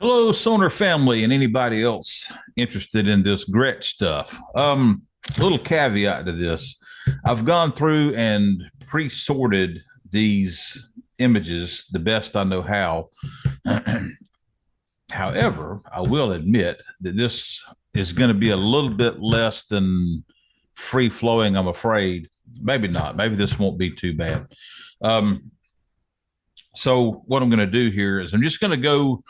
Hello, Sonar family, and anybody else interested in this Gretsch stuff. Little caveat to this: I've gone through and pre-sorted these images the best I know how. However, I will admit that this is going to be a little bit less than free flowing. I'm afraid. Maybe not. Maybe this won't be too bad. Um, so what I'm going to do here is I'm just going to go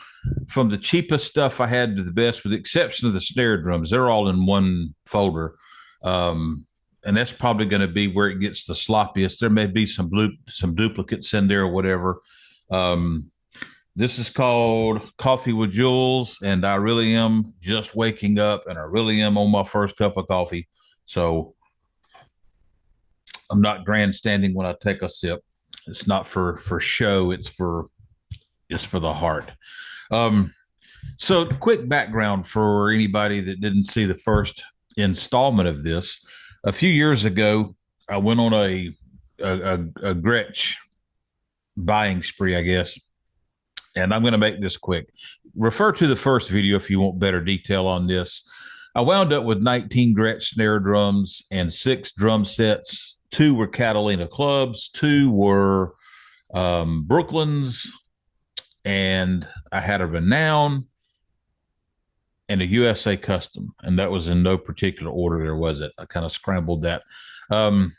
from the cheapest stuff I had to the best, with the exception of the snare drums. They're all in one folder. And that's probably going to be where it gets the sloppiest. There may be some duplicates in there or whatever. Um, this is called Coffee with Jules, and I really am just waking up, and I really am on my first cup of coffee. So I'm not grandstanding when I take a sip. It's not for show. It's for the heart. Um, so, quick background for anybody that didn't see the first installment of this. A few years ago, I went on a Gretsch buying spree, I guess, and I'm going to make this quick. Refer to the first video if you want better detail on this. I wound up with 19 Gretsch snare drums and 6 drum sets. 2 were Catalina clubs, 2 were Brooklyn's, and I had a Renown and a USA custom, and that was in no particular order. There was it. I kind of scrambled that. And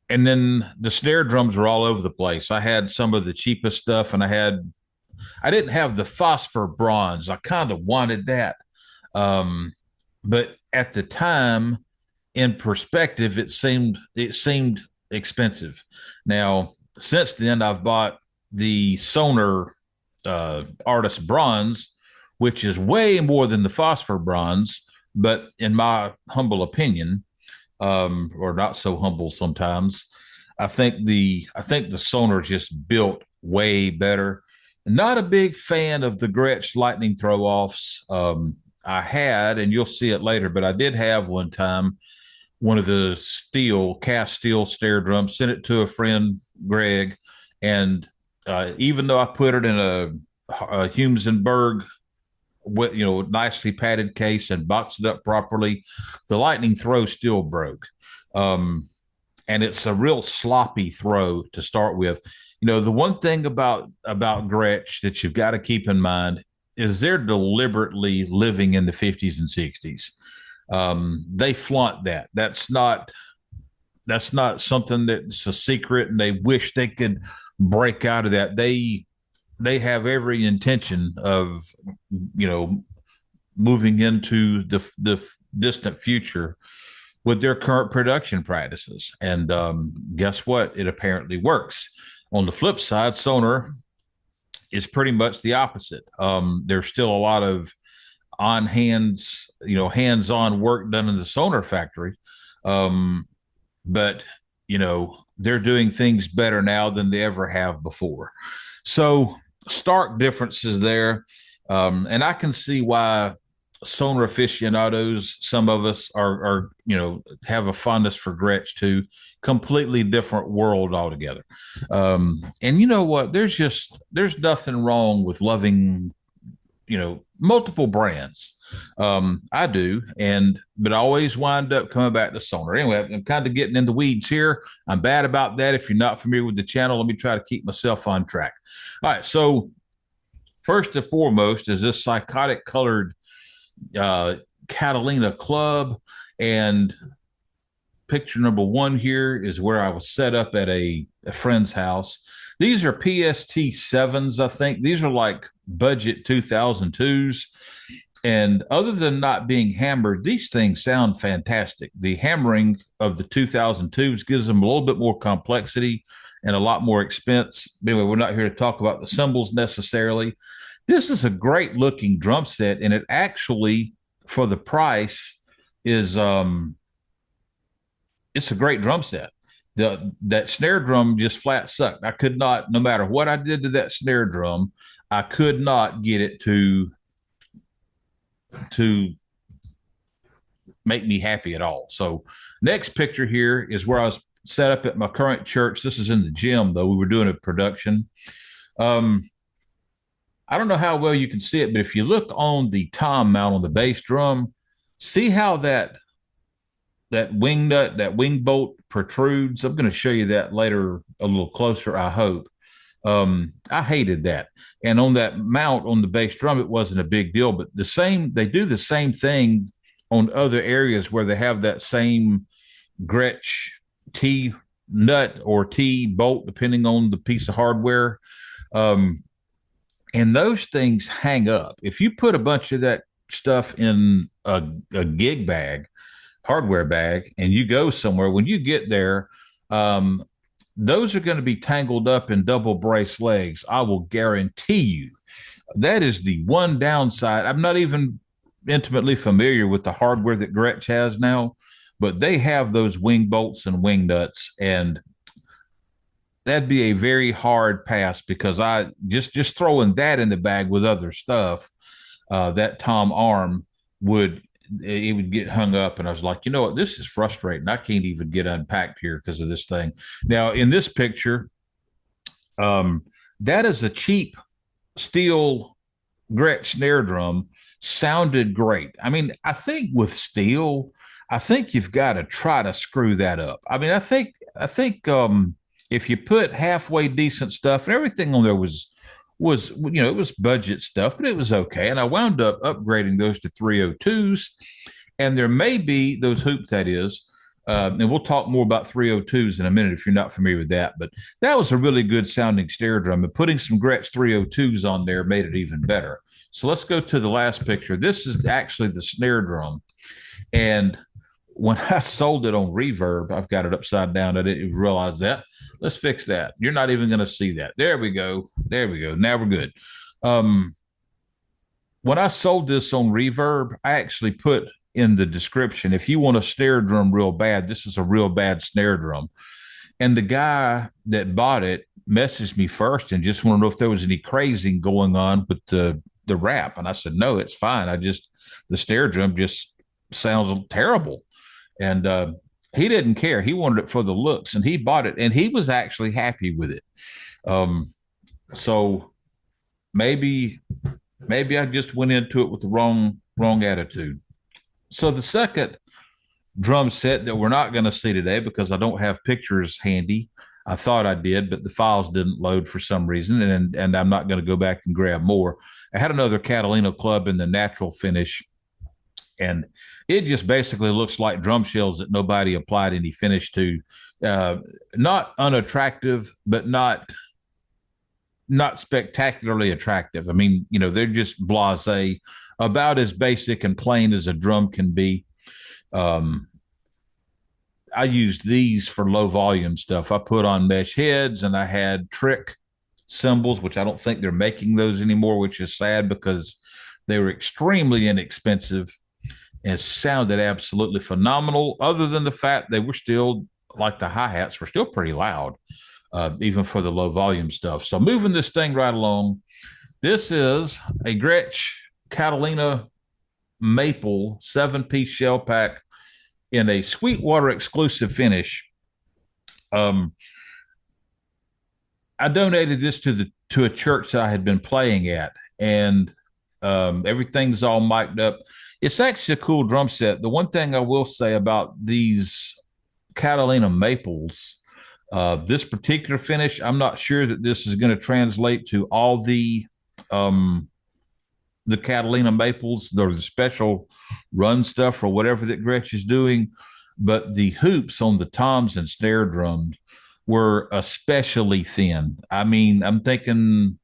then the snare drums were all over the place. I had some of the cheapest stuff, and I didn't have the phosphor bronze. I kind of wanted that. But at the time, in perspective, it seemed expensive. Now, since then, I've bought the Sonar Artist Bronze, which is way more than the phosphor bronze, but in my humble opinion, or not so humble sometimes, I think the Sonar is just built way better. Not a big fan of the Gretsch lightning throw offs. I had, and you'll see it later, but I did have one time one of the cast steel snare drums, sent it to a friend, Greg, and even though I put it in a Humes&Berg, nicely padded case and boxed it up properly, the lightning throw still broke. And it's a real sloppy throw to start with. The one thing about Gretsch that you've got to keep in mind is they're deliberately living in the 50s and 60s. They flaunt that. That's not something that's a secret, and they wish they could break out of that. They have every intention of moving into the distant future with their current production practices. And guess what? It apparently works. On the flip side, Sonar is pretty much the opposite. There's still a lot of hands-on work done in the Sonar factory. But they're doing things better now than they ever have before. So stark differences there. And I can see why Sonar aficionados, some of us are have a fondness for Gretsch too. Completely different world altogether. And you know what? There's nothing wrong with loving multiple brands. I do, but I always wind up coming back to Sonar. Anyway, I'm kind of getting in the weeds here. I'm bad about that. If you're not familiar with the channel, let me try to keep myself on track. All right, so first and foremost is this psychotic colored Catalina club, and picture number 1 here is where I was set up at a friend's house. These are PST-7s, I think. These are like budget 2002s. And other than not being hammered, these things sound fantastic. The hammering of the 2002s gives them a little bit more complexity and a lot more expense. Anyway, we're not here to talk about the cymbals necessarily. This is a great looking drum set, and it actually, for the price, is it's a great drum set. That snare drum just flat sucked. I could not, no matter what I did to that snare drum, I could not get it to make me happy at all. So next picture here is where I was set up at my current church. This is in the gym, though. We were doing a production. I don't know how well you can see it, but if you look on the tom mount on the bass drum, see how that wing nut, that wing bolt protrudes. I'm going to show you that later a little closer, I hope. I hated that. And on that mount on the bass drum, it wasn't a big deal, but they do the same thing on other areas where they have that same Gretsch T nut or T bolt, depending on the piece of hardware. Um, and those things hang up. If you put a bunch of that stuff in a gig bag, hardware bag, and you go somewhere, when you get there, um, those are going to be tangled up in double brace legs. I will guarantee you. That is the one downside. I'm not even intimately familiar with the hardware that Gretsch has now, but they have those wing bolts and wing nuts, and that'd be a very hard pass because I just throwing that in the bag with other stuff, that tom arm would it would get hung up, and I was like, you know what, this is frustrating. I can't even get unpacked here because of this thing. Now in this picture, um, that is a cheap steel Gretsch snare drum, sounded great. I mean, I think with steel, I think you've got to try to screw that up. I mean, I think if you put halfway decent stuff and everything on there was it was budget stuff, but it was okay. And I wound up upgrading those to 302s, and there may be those hoops that is. And we'll talk more about 302s in a minute if you're not familiar with that. But that was a really good sounding snare drum, and putting some Gretsch 302s on there made it even better. So let's go to the last picture. This is actually the snare drum. And when I sold it on Reverb, I've got it upside down. I didn't realize that. Let's fix that. You're not even going to see that. There we go. There we go. Now we're good. Um, when I sold this on Reverb, I actually put in the description, if you want a snare drum real bad, this is a real bad snare drum. And the guy that bought it messaged me first and just want to know if there was any crazing going on with the wrap. And I said, no, it's fine. The snare drum just sounds terrible. And he didn't care. He wanted it for the looks, and he bought it, and he was actually happy with it. Um, so maybe I just went into it with the wrong attitude. So the second drum set that we're not going to see today because I don't have pictures handy. I thought I did, but the files didn't load for some reason, and I'm not going to go back and grab more. I had another Catalina club in the natural finish, and it just basically looks like drum shells that nobody applied any finish to. Not unattractive, but not spectacularly attractive. I mean, they're just blasé, about as basic and plain as a drum can be. Um, I used these for low volume stuff. I put on mesh heads, and I had trick cymbals, which I don't think they're making those anymore, which is sad because they were extremely inexpensive and sounded absolutely phenomenal, other than the fact they were still, like the hi-hats, were still pretty loud, even for the low volume stuff. So moving this thing right along, this is a Gretsch Catalina maple 7-piece shell pack in a Sweetwater exclusive finish. I donated this to a church that I had been playing at, and everything's all mic'd up. It's actually a cool drum set. The one thing I will say about these Catalina maples, this particular finish, I'm not sure that this is going to translate to all the Catalina maples or the special run stuff or whatever that Gretsch is doing, but the hoops on the toms and snare drums were especially thin. I mean, I'm thinking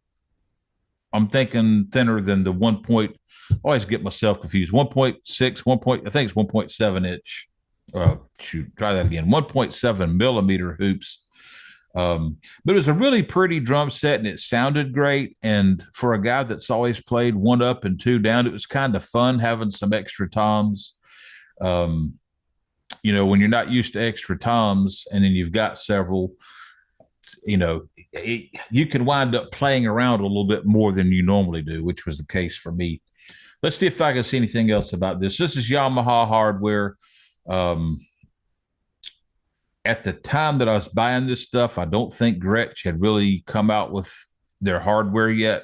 thinner than the 1 point. I always get myself confused. 1.6, 1 point, I think it's 1.7 inch. Try that again. 1.7 millimeter hoops. But it was a really pretty drum set, and it sounded great. And for a guy that's always played one up and two down, it was kind of fun having some extra toms. When you're not used to extra toms and then you've got several, you can wind up playing around a little bit more than you normally do, which was the case for me. Let's see if I can see anything else about this. This is Yamaha hardware. At the time that I was buying this stuff, I don't think Gretsch had really come out with their hardware yet.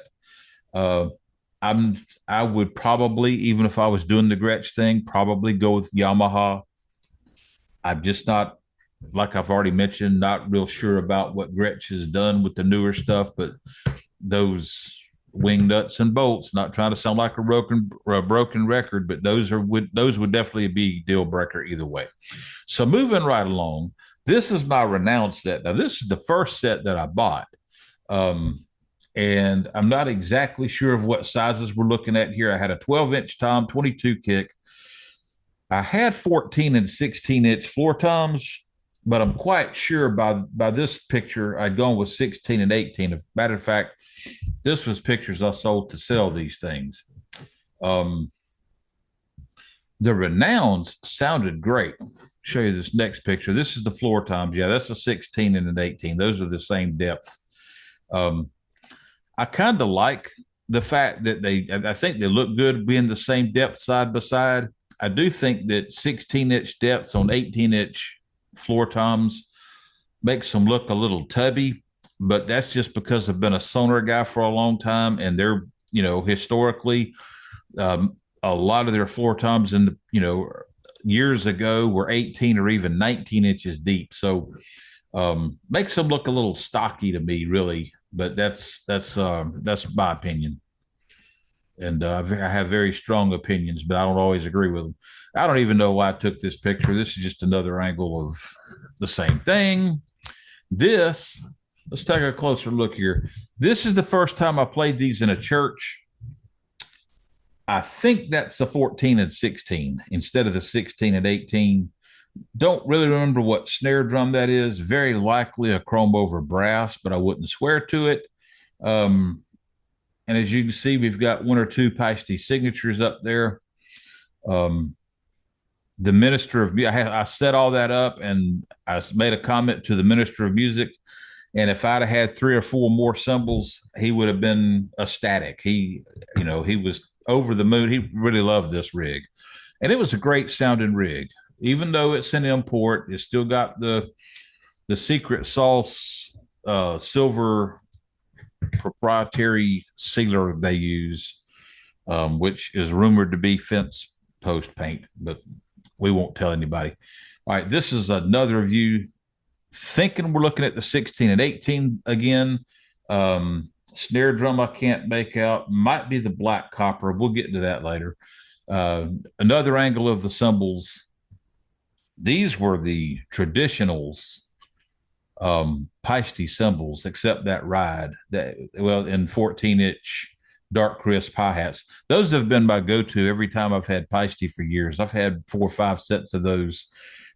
Uh, I would probably, even if I was doing the Gretsch thing, probably go with Yamaha. I'm just not, like I've already mentioned, not real sure about what Gretsch has done with the newer stuff, but those wing nuts and bolts, not trying to sound like a broken record, but those would definitely be deal breaker either way. So moving right along, this is my Renown set. Now this is the first set that I bought. Um, and I'm not exactly sure of what sizes we're looking at here. I had a 12-inch tom, 22 kick. I had 14 and 16-inch floor toms, but I'm quite sure by this picture I'd gone with 16 and 18. As a matter of fact, this was pictures I sold to sell these things. Um, the Renowns sounded great. Show you this next picture. This is the floor toms. Yeah, that's a 16 and an 18. Those are the same depth. Um, I kind of like the fact that I think they look good being the same depth side by side. I do think that 16-inch depths on 18-inch floor toms makes them look a little tubby, but that's just because I've been a Sonar guy for a long time, and they're, historically, a lot of their floor toms in the, years ago were 18 or even 19 inches deep. So makes them look a little stocky to me, really. But that's my opinion, and I have very strong opinions, but I don't always agree with them. I don't even know why I took this picture. This is just another angle of the same thing. This, let's take a closer look here. This is the first time I played these in a church. I think that's the 14 and 16 instead of the 16 and 18. Don't really remember what snare drum that is. Very likely a chrome over brass, but I wouldn't swear to it. Um, and as you can see, we've got one or two Paiste signatures up there. Um, the minister of I set all that up, and I made a comment to the minister of music. And if I'd have had three or four more cymbals, he would have been ecstatic. He was over the moon. He really loved this rig, and it was a great sounding rig. Even though it's an import, it's still got the secret sauce silver proprietary sealer they use, which is rumored to be fence post paint, but we won't tell anybody. All right, this is another view. Thinking we're looking at the 16 and 18 again. Snare drum I can't make out. Might be the black copper. We'll get into that later. Another angle of the cymbals. These were the traditionals, Paiste cymbals, except that ride in 14-inch dark crisp hi-hats. Those have been my go-to every time I've had Paiste for years. I've had 4 or 5 sets of those,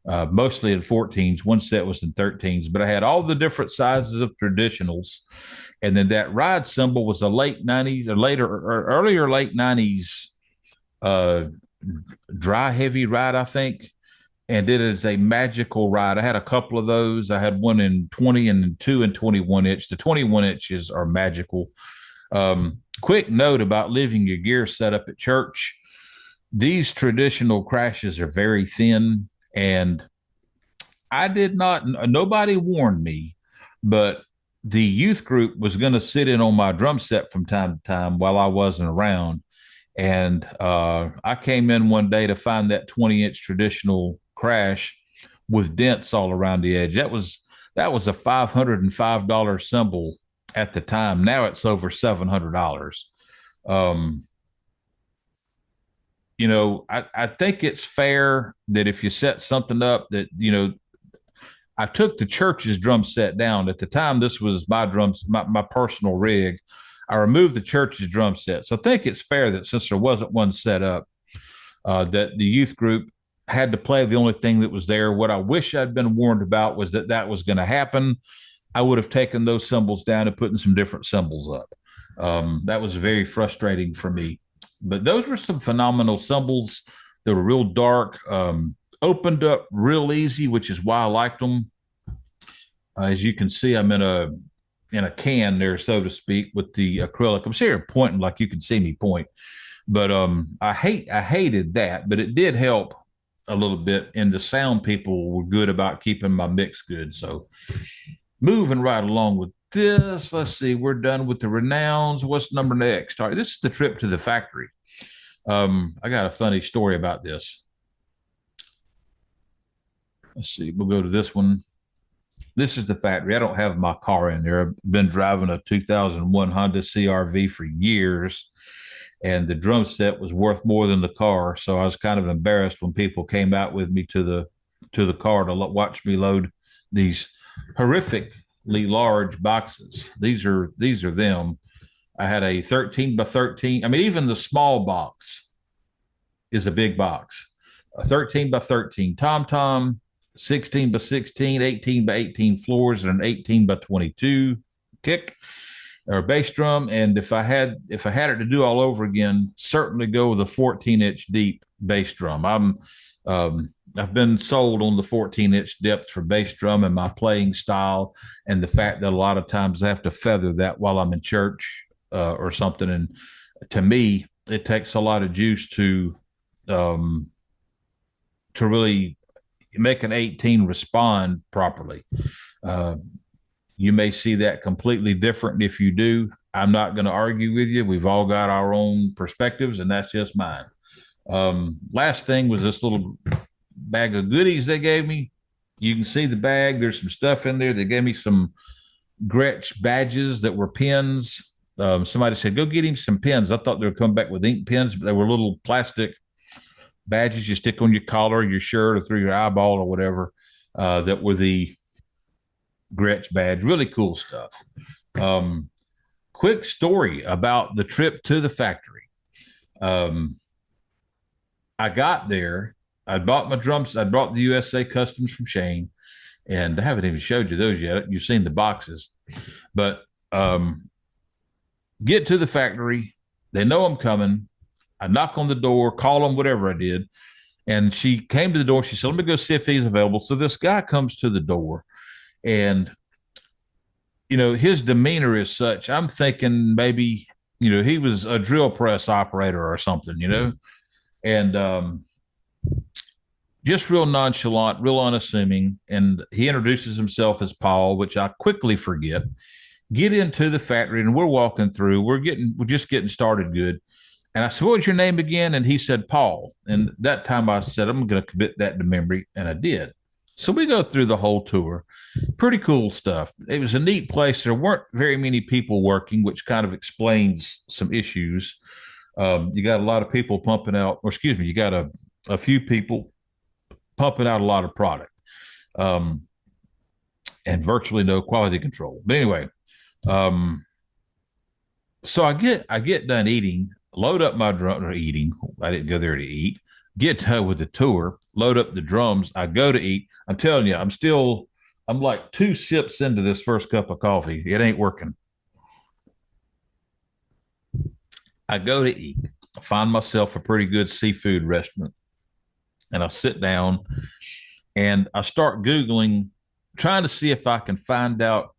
mostly in 14s. One set was in 13s, but I had all the different sizes of traditionals. And then that ride cymbal was a late 90s or later or earlier late 90s dry heavy ride, I think. And it is a magical ride. I had a couple of those. I had one in 20 and 2 and 21 inch. The 21 inches are magical. Quick note about leaving your gear set up at church. These traditional crashes are very thin, and nobody warned me, but the youth group was going to sit in on my drum set from time to time while I wasn't around. And I came in one day to find that 20-inch traditional crash with dents all around the edge. That was a $505 cymbal at the time. Now it's over $700. I think it's fair that if you set something up that, I took the church's drum set down. At the time, this was my personal rig. I removed the church's drum set. So I think it's fair that since there wasn't one set up, that the youth group had to play the only thing that was there. What I wish I'd been warned about was that was going to happen. I would have taken those cymbals down and put in some different cymbals up. That was very frustrating for me. But those were some phenomenal cymbals. They were real dark, opened up real easy, which is why I liked them. As you can see, I'm in a can there, so to speak, with the acrylic. I'm sitting here pointing like you can see me point. But I hated that, but it did help a little bit, and the sound people were good about keeping my mix good. So moving right along with this. Let's see. We're done with the Renowns. What's number next? All right, this is the trip to the factory. I got a funny story about this. Let's see. We'll go to this one. This is the factory. I don't have my car in there. I've been driving a 2001 Honda CRV for years, and the drum set was worth more than the car. So I was kind of embarrassed when people came out with me to the car to watch me load these horrifically large boxes. These are them. I had a 13 by 13. I mean, even the small box is a big box. A 13 by 13 tom tom, 16 by 16, 18 by 18 floors, and an 18 by 22 kick or bass drum. And if I had it to do all over again, certainly go with a 14-inch deep bass drum. I've been sold on the 14-inch depth for bass drum and my playing style, and the fact that a lot of times I have to feather that while I'm in church or something. And to me, it takes a lot of juice to really make an 18 respond properly. You may see that completely different. If you do, I'm not going to argue with you. We've all got our own perspectives, and that's just mine. Last thing was this little bag of goodies they gave me. You can see the bag. There's some stuff in there. They gave me some Gretsch badges that were pins. Somebody said, go get him some pins. I thought they would come back with ink pens, but they were little plastic badges you stick on your collar, your shirt, or through your eyeball or whatever, that were the Gretsch badge. Really cool stuff. Quick story about the trip to the factory. I got there. I bought my drums. I brought the USA Customs from Shane, and I haven't even showed you those yet. You've seen the boxes, but get to the factory. They know I'm coming. I knock on the door, call them, whatever I did. And she came to the door. She said, let me go see if he's available. So this guy comes to the door, and, you know, his demeanor is such, I'm thinking maybe, you know, he was a drill press operator or something, you know, and just real nonchalant, real unassuming. And he introduces himself as Paul, which I quickly forget. Get into the factory, and we're walking through. We're just getting started good. And I said, what was your name again? And he said, Paul. And that time I said, I'm going to commit that to memory. And I did. So we go through the whole tour. Pretty cool stuff. It was a neat place. There weren't very many people working, which kind of explains some issues. You got a lot of people pumping out, or excuse me, you got a few people pumping out a lot of product, and virtually no quality control. But anyway, so I get done eating, load up my drum, or eating. I didn't go there to eat. Get done with the tour, load up the drums. I go to eat. I'm telling you, I'm like 2 sips into this first cup of coffee. It ain't working. I go to eat. I find myself a pretty good seafood restaurant, and I sit down and I start Googling, trying to see if I can find out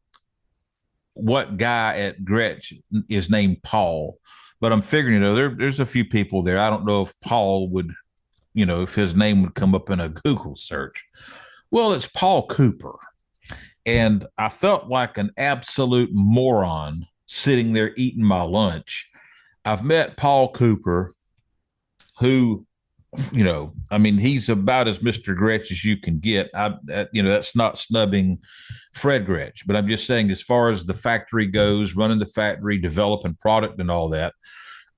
what guy at Gretsch is named Paul. But I'm figuring, you know, there's a few people there. I don't know if Paul would, you know, if his name would come up in a Google search. Well, it's Paul Cooper. And I felt like an absolute moron sitting there eating my lunch. I've met Paul Cooper, who, you know, I mean, he's about as Mr. Gretsch as you can get. You know, that's not snubbing Fred Gretsch, but I'm just saying, as far as the factory goes, running the factory, developing product and all that,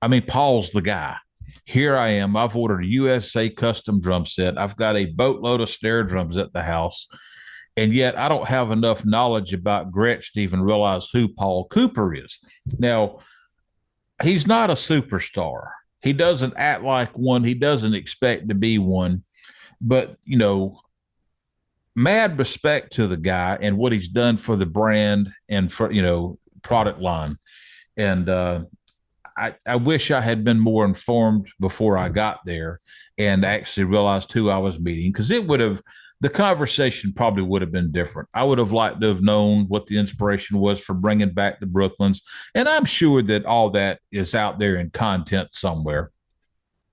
I mean, Paul's the guy. Here I am. I've ordered a USA custom drum set. I've got a boatload of snare drums at the house, and yet I don't have enough knowledge about Gretsch to even realize who Paul Cooper is. Now, he's not a superstar. He doesn't act like one. He doesn't expect to be one. But, you know, mad respect to the guy and what he's done for the brand and for, you know, product line. And I wish I had been more informed before I got there and actually realized who I was meeting, because the conversation probably would have been different. I would have liked to have known what the inspiration was for bringing back the Brooklyns. And I'm sure that all that is out there in content somewhere.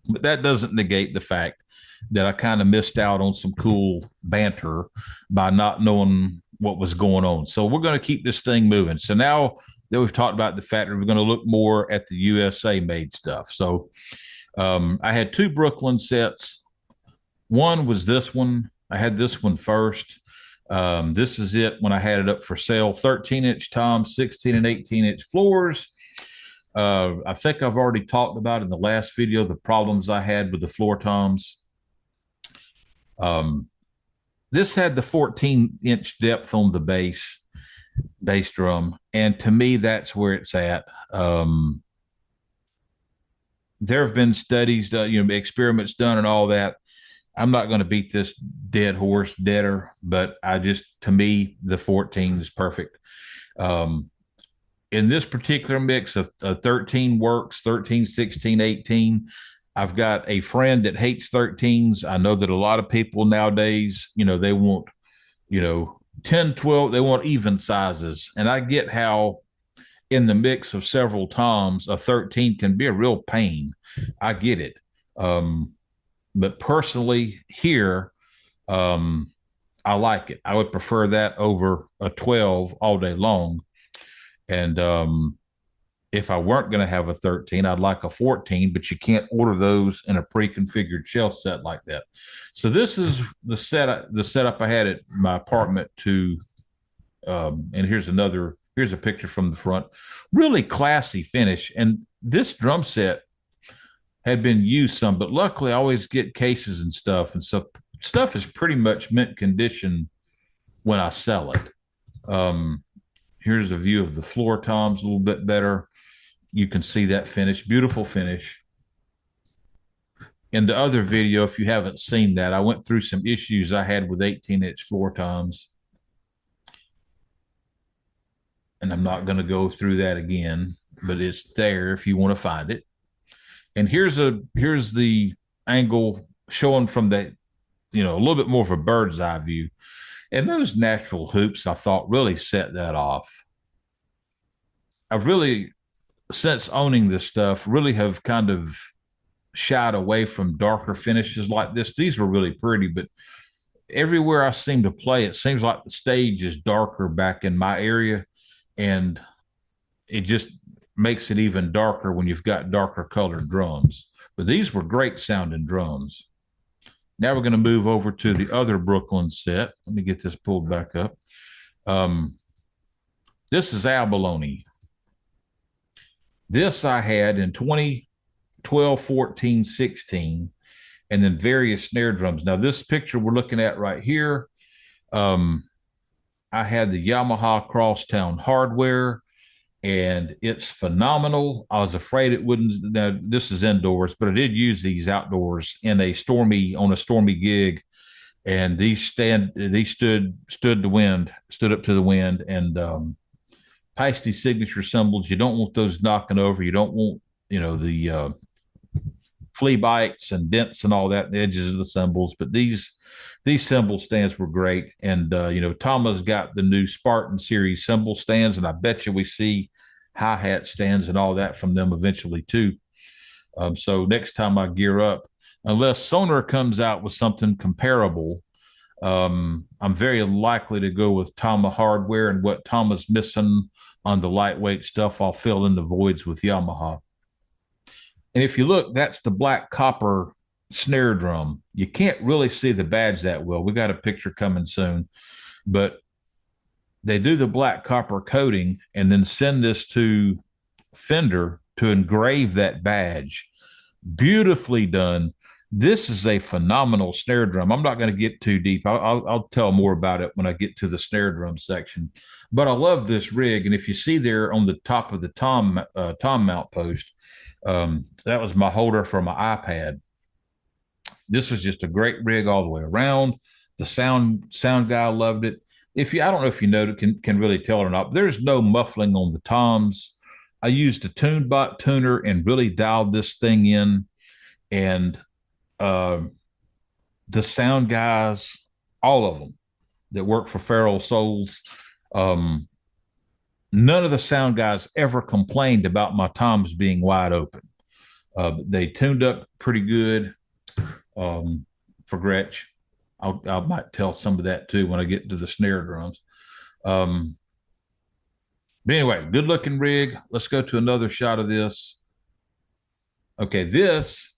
But that doesn't negate the fact that I kind of missed out on some cool banter by not knowing what was going on. So we're going to keep this thing moving. So now that we've talked about the factory, we're going to look more at the USA made stuff. So I had two Brooklyn sets. One was this one. I had this one first. This is it when I had it up for sale. 13-inch toms, 16 and 18-inch floors. I think I've already talked about in the last video the problems I had with the floor toms. This had the 14-inch depth on the bass drum, and to me, that's where it's at. There have been studies done, experiments done and all that. I'm not going to beat this dead horse deader, but to me, the 14 is perfect. In this particular mix of 13 works, 13, 16, 18. I've got a friend that hates 13s. I know that a lot of people nowadays, they want, 10, 12, they want even sizes. And I get how in the mix of several toms, a 13 can be a real pain. I get it. But personally here, I like it. I would prefer that over a 12 all day long. And if I weren't going to have a 13, I'd like a 14, but you can't order those in a pre-configured shelf set like that. So this is the setup I had at my apartment and here's a picture from the front. Really classy finish. And this drum set had been used some, but luckily I always get cases and stuff. And so stuff is pretty much mint condition when I sell it. Here's a view of the floor toms a little bit better. You can see that finish, beautiful finish. In the other video, if you haven't seen that, I went through some issues I had with 18-inch floor toms. And I'm not going to go through that again, but it's there if you want to find it. And here's the angle showing from a little bit more of a bird's eye view. And those natural hoops, I thought, really set that off. I've really, since owning this stuff, really have kind of shied away from darker finishes like this. These were really pretty, but everywhere I seem to play, it seems like the stage is darker back in my area. And it just makes it even darker when you've got darker colored drums. But these were great sounding drums. Now we're going to move over to the other Brooklyn set. Let me get this pulled back up. This is abalone. This I had in 2012, 14, 16, and then various snare drums. Now this picture we're looking at right here, I had the Yamaha Crosstown hardware, and it's phenomenal. I was afraid it wouldn't. Now, this is indoors, but I did use these outdoors on a stormy gig, and these stood up to the wind, and Paiste signature cymbals. You don't want those knocking over. You don't want the flea bites and dents and all that in the edges of the cymbals. But these cymbal stands were great, and Tama's got the new Spartan series cymbal stands, and I bet you we see hi-hat stands and all that from them eventually too. So next time I gear up, unless Sonar comes out with something comparable, I'm very likely to go with Tama hardware, and what Tama's missing on the lightweight stuff, I'll fill in the voids with Yamaha. And if you look, that's the black copper snare drum. You can't really see the badge that well. We got a picture coming soon, but they do the black copper coating and then send this to Fender to engrave that badge. Beautifully done. This is a phenomenal snare drum. I'm not going to get too deep. I'll tell more about it when I get to the snare drum section. But I love this rig. And if you see there on the top of the tom mount post, that was my holder for my iPad. This was just a great rig all the way around. The sound guy loved it. I don't know if you know, can really tell or not, but there's no muffling on the toms. I used a TuneBot tuner and really dialed this thing in. And the sound guys, all of them that work for Feral Souls, none of the sound guys ever complained about my toms being wide open. They tuned up pretty good for Gretsch. I might tell some of that too when I get to the snare drums. Um, but anyway, good looking rig. Let's go to another shot of this. Okay, this,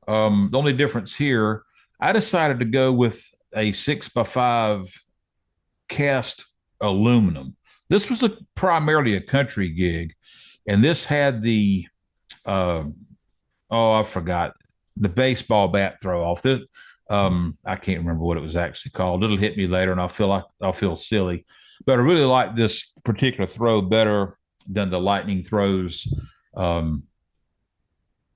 the only difference here, I decided to go with a 6x5 cast aluminum. This was primarily a country gig, and this had the, uh, oh, I forgot, the baseball bat throw off. This, I can't remember what it was actually called. It'll hit me later, and I'll feel silly. But I really like this particular throw better than the lightning throws. Um,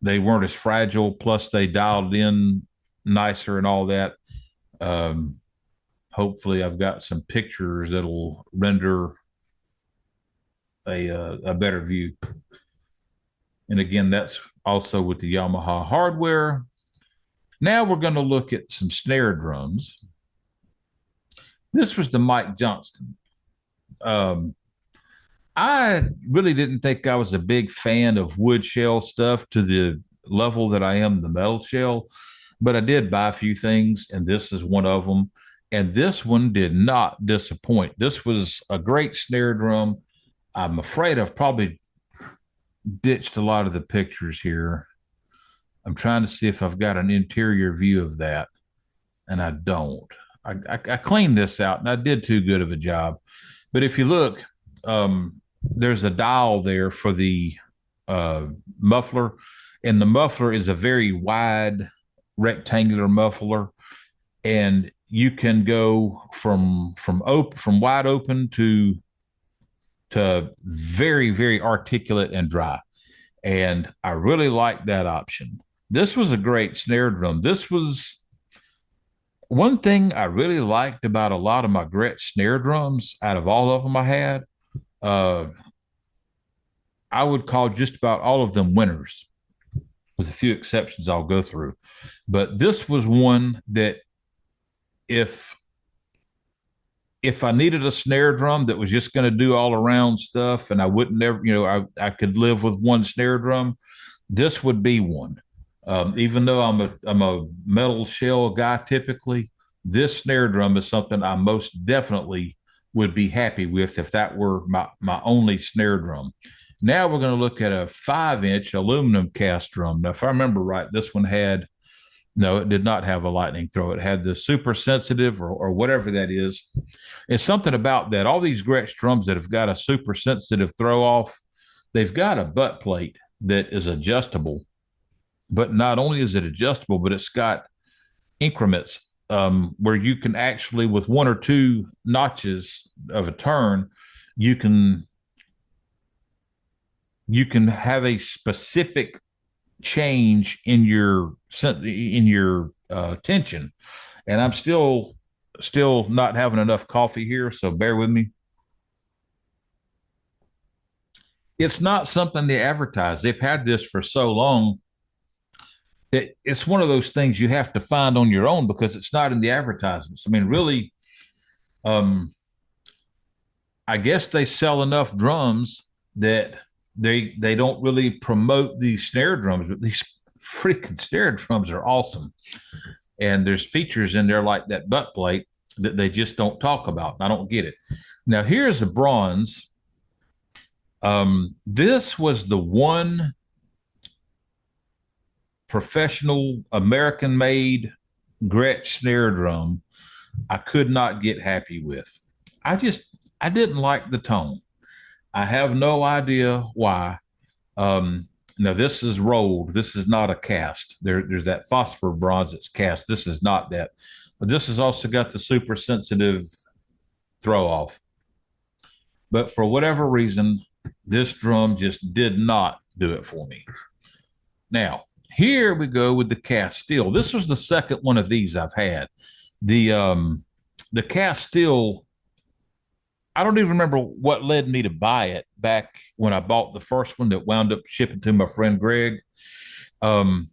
they weren't as fragile. Plus, they dialed in nicer and all that. Um, Hopefully, I've got some pictures that'll render a better view. And again, that's also with the Yamaha hardware. Now we're going to look at some snare drums. This was the Mike Johnston. Um, I really didn't think I was a big fan of wood shell stuff to the level that I am the metal shell, but I did buy a few things, and this is one of them. And this one did not disappoint. This was a great snare drum. I'm afraid I've probably ditched a lot of the pictures here. I'm trying to see if I've got an interior view of that, and I don't. I cleaned this out, and I did too good of a job. But if you look, there's a dial there for the muffler, and the muffler is a very wide rectangular muffler, and you can go from wide open to very, very articulate and dry. And I really like that option. This was a great snare drum. This was one thing I really liked about a lot of my Gretsch snare drums. Out of all of them I had, uh, I would call just about all of them winners, with a few exceptions I'll go through. But this was one that if I needed a snare drum that was just going to do all around stuff and I wouldn't ever, I could live with one snare drum, this would be one. Even though I'm a metal shell guy typically, this snare drum is something I most definitely would be happy with if that were my only snare drum. Now we're going to look at a 5-inch aluminum cast drum. Now, if I remember right, this one had, no, it did not have a lightning throw. It had the super sensitive or whatever that is. It's something about that. All these Gretsch drums that have got a super sensitive throw off, they've got a butt plate that is adjustable. But not only is it adjustable, but it's got increments where you can actually, with one or two notches of a turn, you can have a specific change in your tension. And I'm still not having enough coffee here, so bear with me. It's not something they advertise. They've had this for so long that it's one of those things you have to find on your own because it's not in the advertisements. I mean, really, I guess they sell enough drums that they don't really promote these snare drums, but these freaking snare drums are awesome. And there's features in there like that butt plate that they just don't talk about. I don't get it. Now here's a bronze. This was the one professional American-made Gretsch snare drum I could not get happy with. I didn't like the tone. I have no idea why. Now this is rolled. This is not a cast. There's that phosphor bronze that's cast. This is not that. But this has also got the super sensitive throw off. But for whatever reason, this drum just did not do it for me. Now, here we go with the cast steel. This was the second one of these I've had. The cast steel, I don't even remember what led me to buy it back when I bought the first one that wound up shipping to my friend Greg. But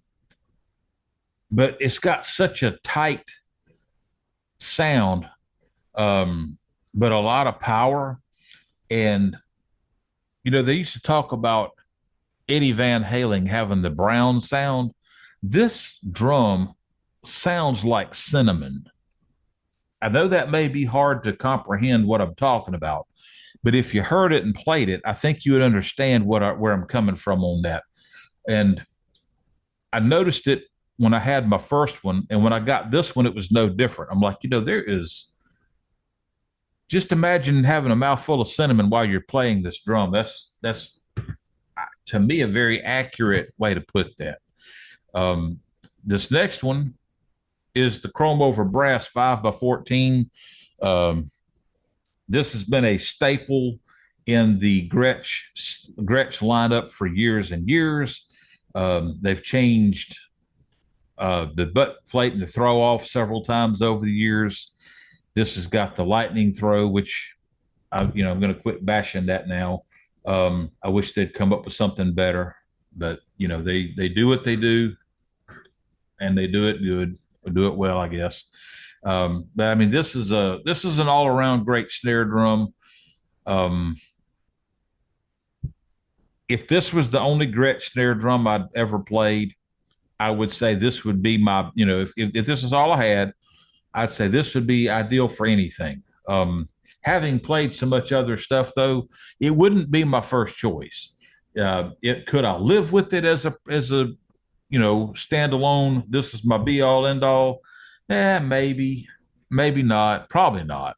it's got such a tight sound, but a lot of power. And, they used to talk about Eddie Van Halen having the brown sound. This drum sounds like cinnamon. I know that may be hard to comprehend what I'm talking about, but if you heard it and played it, I think you would understand where I'm coming from on that. And I noticed it when I had my first one, and when I got this one, it was no different. I'm like, there is, just imagine having a mouthful of cinnamon while you're playing this drum. That's to me a very accurate way to put that. Um, this next one is the chrome over brass 5x14. Um, this has been a staple in the Gretsch lineup for years and years. They've changed the butt plate and the throw off several times over the years. This has got the lightning throw, which I'm going to quit bashing that now. I wish they'd come up with something better, but they do what they do, and they do it good, or do it well, I guess. But I mean, this is an all around great snare drum. If this was the only Gretsch snare drum I'd ever played, I would say this would be my, if this is all I had, I'd say this would be ideal for anything. Having played so much other stuff, though, it wouldn't be my first choice. Could I live with it as a standalone? This is my be all end all. Maybe, maybe not, probably not.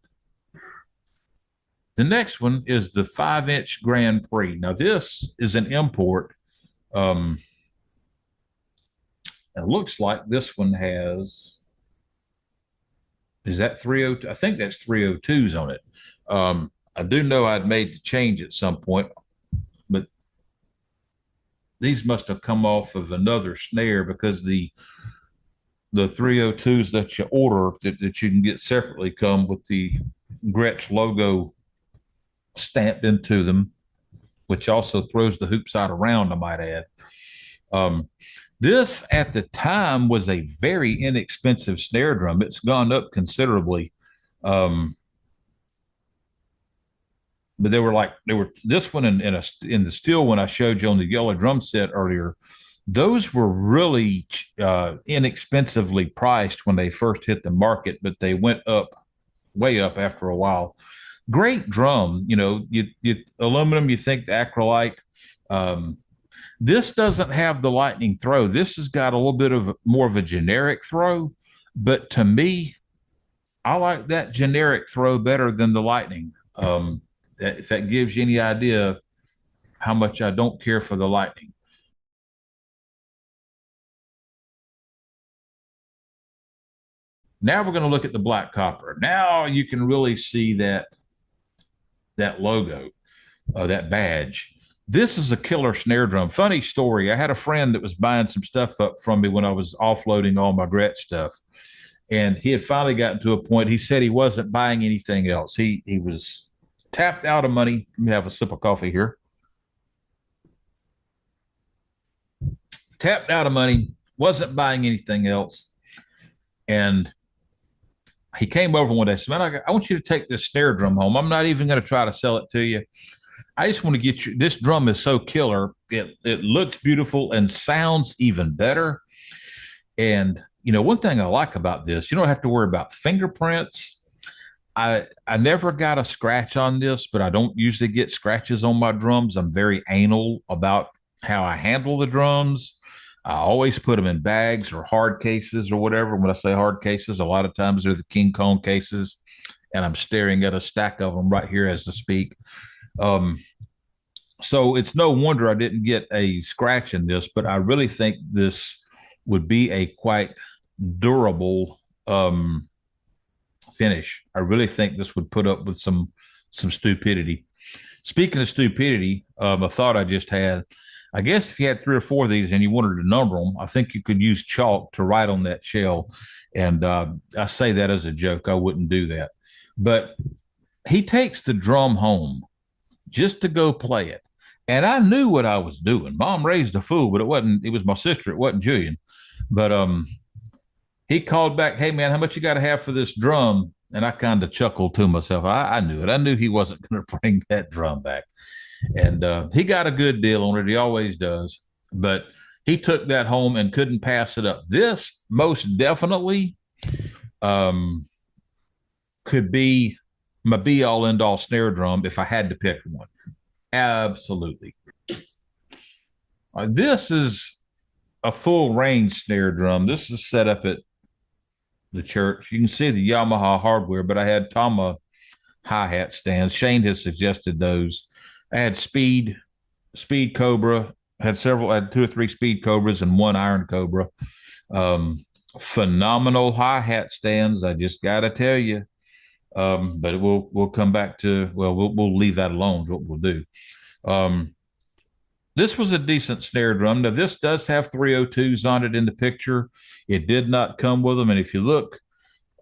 The next one is the 5-inch Grand Prix. Now, this is an import. It looks like this one has, is that 302? I think that's 302s on it. I do know I'd made the change at some point, but these must have come off of another snare, because the 302s that you order that you can get separately come with the Gretsch logo stamped into them, which also throws the hoop side around, I might add. This at the time was a very inexpensive snare drum. It's gone up considerably. But they were this one in the steel one I showed you on the yellow drum set earlier. Those were really inexpensively priced when they first hit the market, but they went up, way up after a while. Great drum, you aluminum, you think the acrylite. This doesn't have the lightning throw. This has got a little bit of more of a generic throw, but to me, I like that generic throw better than the lightning. If that gives you any idea how much I don't care for the lightning. Now we're going to look at the black copper. Now you can really see that logo, that badge. This is a killer snare drum. Funny story. I had a friend that was buying some stuff up from me when I was offloading all my Gretsch stuff. And he had finally gotten to a point. He said he wasn't buying anything else. He was tapped out of money. Let me have a sip of coffee here. Tapped out of money, wasn't buying anything else. And he came over one day and said, man, I want you to take this snare drum home. I'm not even going to try to sell it to you. I just want to get you, this drum is so killer. It looks beautiful and sounds even better. And, one thing I like about this, you don't have to worry about fingerprints. I never got a scratch on this, but I don't usually get scratches on my drums. I'm very anal about how I handle the drums. I always put them in bags or hard cases or whatever. When I say hard cases, a lot of times they're the King Kong cases, and I'm staring at a stack of them right here as to speak. So it's no wonder I didn't get a scratch in this, but I really think this would be a quite durable finish. I really think this would put up with some stupidity. Speaking of stupidity, a thought I just had. I guess if you had 3 or 4 of these and you wanted to number them, I think you could use chalk to write on that shell. And I say that as a joke. I wouldn't do that. But he takes the drum home just to go play it. And I knew what I was doing. Mom raised a fool, but it was my sister. It wasn't Julian. But he called back, hey, man, how much you got to have for this drum? And I kind of chuckled to myself. I knew it. I knew he wasn't going to bring that drum back. And he got a good deal on it. He always does. But he took that home and couldn't pass it up. This most definitely could be my be all end all snare drum if I had to pick one. Absolutely. This is a full range snare drum. This is set up at the church. You can see the Yamaha hardware, but I had Tama hi-hat stands. Shane has suggested those. I had Speed Cobra, had several, I had 2 or 3 Speed Cobras and 1 Iron Cobra. Phenomenal hi-hat stands, I just got to tell you. But we'll come back to, well, we'll leave that alone, is what we'll do. This was a decent snare drum. Now, this does have 302s on it in the picture. It did not come with them. And if you look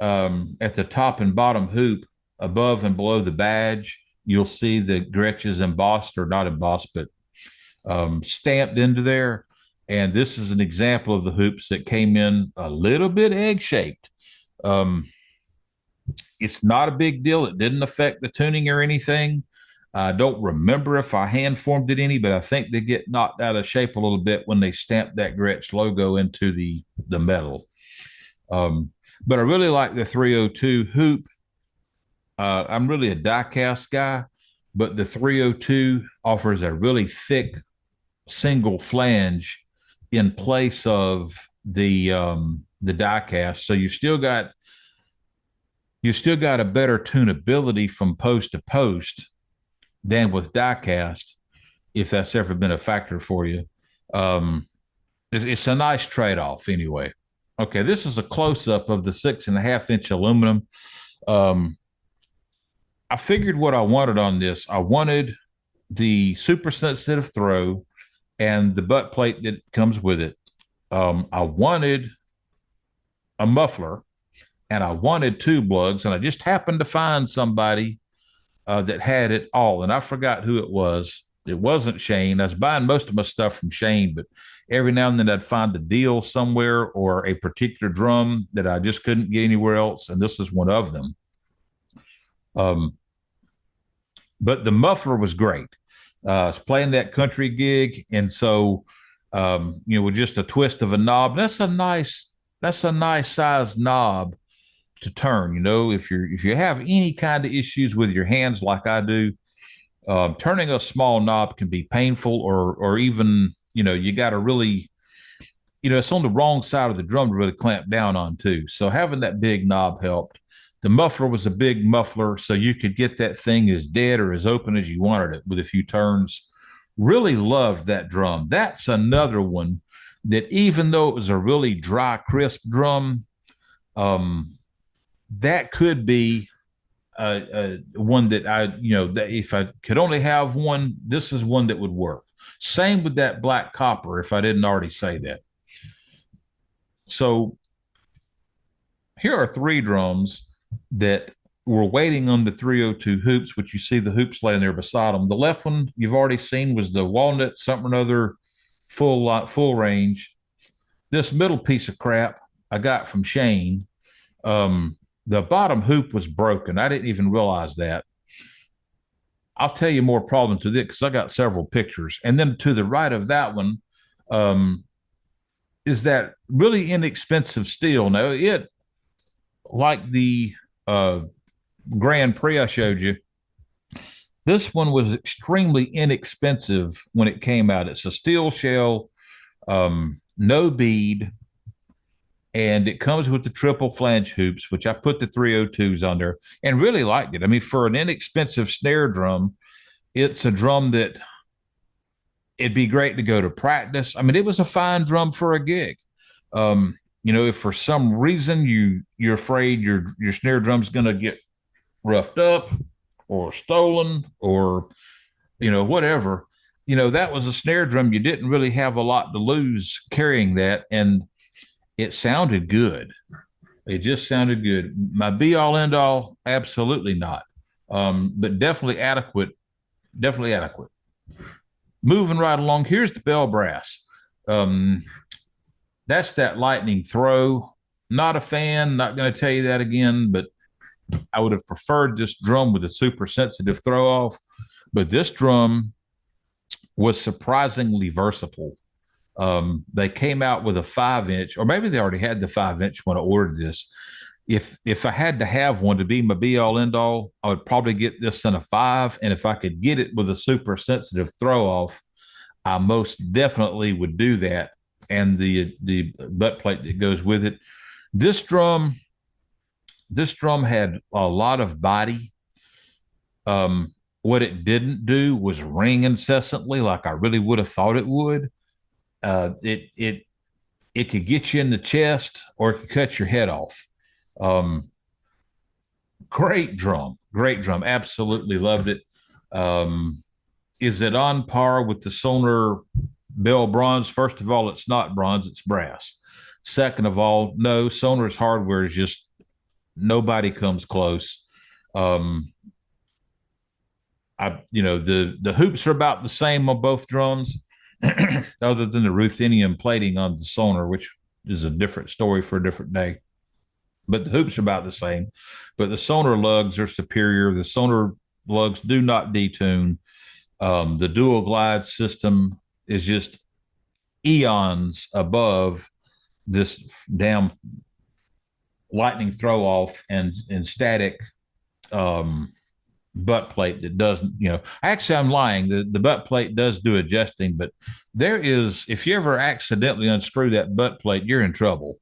at the top and bottom hoop, above and below the badge, you'll see the Gretsch is embossed, or not embossed, but stamped into there. And this is an example of the hoops that came in a little bit egg-shaped. It's not a big deal. It didn't affect the tuning or anything. I don't remember if I hand formed it any, but I think they get knocked out of shape a little bit when they stamp that Gretsch logo into the metal. But I really like the 302 hoop. I'm really a die cast guy, but the 302 offers a really thick single flange in place of the die cast. So you still got a better tunability from post to post than with die cast, if that's ever been a factor for you. It's a nice trade-off anyway. Okay, this is a close-up of the 6.5-inch aluminum. I figured what I wanted on this. I wanted the super sensitive throw and the butt plate that comes with it. I wanted a muffler, and I wanted tube lugs, and I just happened to find somebody that had it all, and I forgot who it was. It wasn't Shane. I was buying most of my stuff from Shane, but every now and then I'd find a deal somewhere or a particular drum that I just couldn't get anywhere else, and this is one of them. But the muffler was great. I was playing that country gig, and so with just a twist of a knob, that's a nice size knob to turn. If you have any kind of issues with your hands like I do, turning a small knob can be painful, or even you got to really, it's on the wrong side of the drum to really clamp down on too. So having that big knob helped. The muffler was a big muffler, so you could get that thing as dead or as open as you wanted it with a few turns. Really loved that drum. That's another one that, even though it was a really dry, crisp drum, that could be one that that if I could only have one, this is one that would work. Same with that black copper, if I didn't already say that. So here are 3 drums that were waiting on the 302 hoops, which you see the hoops laying there beside them. The left one you've already seen was the walnut something or other full range. This middle piece of crap I got from Shane. The bottom hoop was broken. I didn't even realize that. I'll tell you more problems with it because I got several pictures. And then to the right of that one is that really inexpensive steel. Now, it, like the Grand Prix I showed you, this one was extremely inexpensive when it came out. It's a steel shell, no bead, and it comes with the triple flange hoops, which I put the 302s on there and really liked it. I mean, for an inexpensive snare drum, it's a drum that it'd be great to go to practice. I mean, it was a fine drum for a gig. If for some reason you're afraid your snare drum's going to get roughed up or stolen or, whatever, that was a snare drum. You didn't really have a lot to lose carrying that. And it sounded good. It just sounded good. My be all end all, absolutely not. But definitely adequate. Definitely adequate. Moving right along, here's the bell brass. That's that lightning throw. Not a fan, not going to tell you that again, but I would have preferred this drum with a super sensitive throw off. But this drum was surprisingly versatile. They came out with a 5-inch, or maybe they already had the 5-inch when I ordered this. if I had to have one to be my be all end all, I would probably get this in a 5. And if I could get it with a super sensitive throw off, I most definitely would do that. And the butt plate that goes with it. This drum, this drum had a lot of body. What it didn't do was ring incessantly like I really would have thought it would. It could get you in the chest or it could cut your head off. Um, great drum, absolutely loved it. Um, is it on par with the Sonar Bell Bronze? First of all, it's not bronze, it's brass. Second of all, no, Sonar's hardware is just nobody comes close. Um, the hoops are about the same on both drums, other than the ruthenium plating on the Sonar, which is a different story for a different day. But the hoops are about the same. But the Sonar lugs are superior. The Sonar lugs do not detune. The dual glide system is just eons above this damn lightning throw off and static butt plate that doesn't, actually I'm lying. The butt plate does do adjusting, but there is, if you ever accidentally unscrew that butt plate, you're in trouble.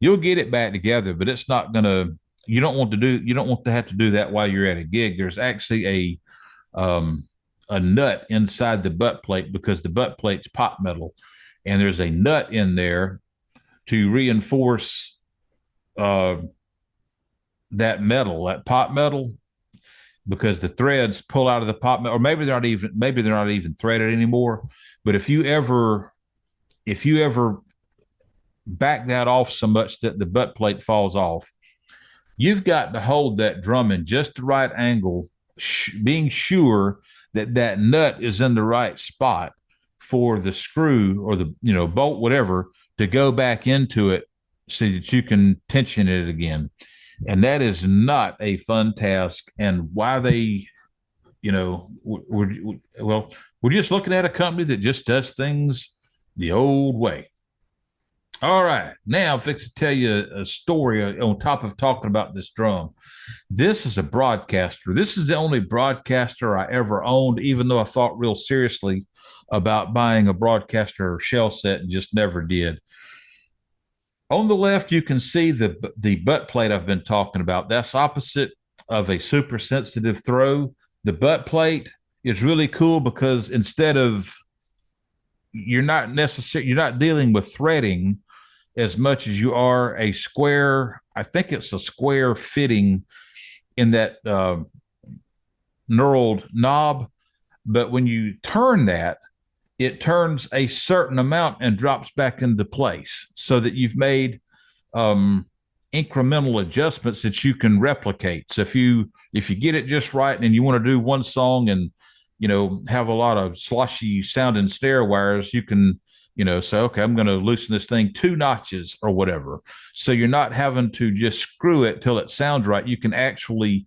You'll get it back together, but it's not gonna, you don't want to have to do that while you're at a gig. There's actually a nut inside the butt plate because the butt plate's pot metal, and there's a nut in there to reinforce that metal, that pot metal, because the threads pull out of the pot metal, or maybe they're not even threaded anymore. But if you ever back that off so much that the butt plate falls off, you've got to hold that drum in just the right angle, being sure that that nut is in the right spot for the screw or the bolt, whatever, to go back into it so that you can tension it again. And that is not a fun task. And why they, we're just looking at a company that just does things the old way. All right, now I'm fixing to tell you a story on top of talking about this drum. This is a broadcaster. This is the only broadcaster I ever owned, even though I thought real seriously about buying a broadcaster shell set and just never did. On the left, you can see the butt plate I've been talking about. That's opposite of a super sensitive throw. The butt plate is really cool because instead of, you're not dealing with threading as much as you are a square. I think it's a square fitting in that knurled knob. But when you turn that, it turns a certain amount and drops back into place so that you've made incremental adjustments that you can replicate. So if you get it just right and you want to do one song and have a lot of sloshy sounding snare wires, you can say, okay, I'm going to loosen this thing 2 notches or whatever. So you're not having to just screw it till it sounds right. You can actually,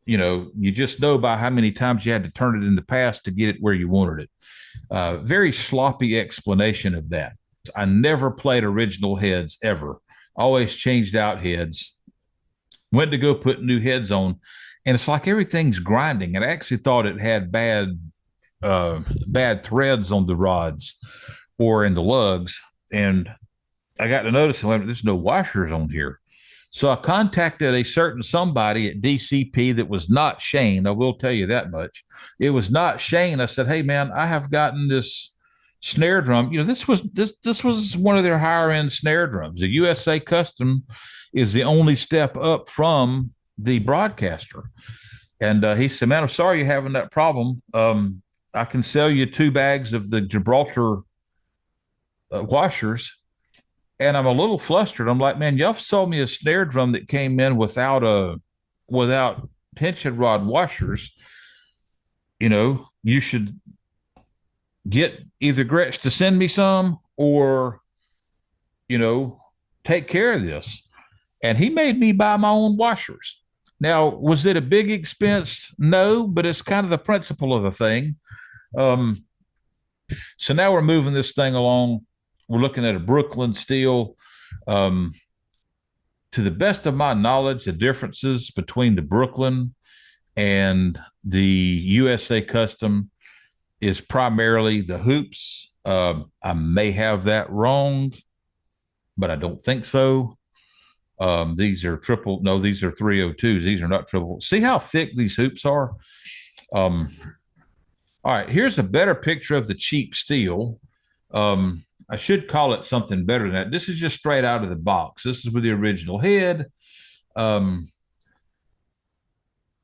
you just know by how many times you had to turn it in the past to get it where you wanted it. Very sloppy explanation of that. I never played original heads ever. Always changed out heads. Went to go put new heads on, and it's like everything's grinding. And I actually thought it had bad threads on the rods or in the lugs. And I got to notice there's no washers on here. So I contacted a certain somebody at DCP that was not Shane. I will tell you that much. It was not Shane. I said, "Hey man, I have gotten this snare drum. This was one of their higher end snare drums. The USA Custom is the only step up from the broadcaster." And he said, "Man, I'm sorry you're having that problem. I can sell you 2 bags of the Gibraltar washers." And I'm a little flustered. I'm like, "Man, y'all sold me a snare drum that came in without tension rod washers. You should get either Gretsch to send me some or, take care of this." And he made me buy my own washers. Now, was it a big expense? No, but it's kind of the principle of the thing. So now we're moving this thing along. We're looking at a Brooklyn steel. To the best of my knowledge, the differences between the Brooklyn and the USA Custom is primarily the hoops. I may have that wrong, but I don't think so. These are triple. No, these are 302s. These are not triple. See how thick these hoops are? Um, all right, here's a better picture of the cheap steel. I should call it something better than that. This is just straight out of the box. This is with the original head, um,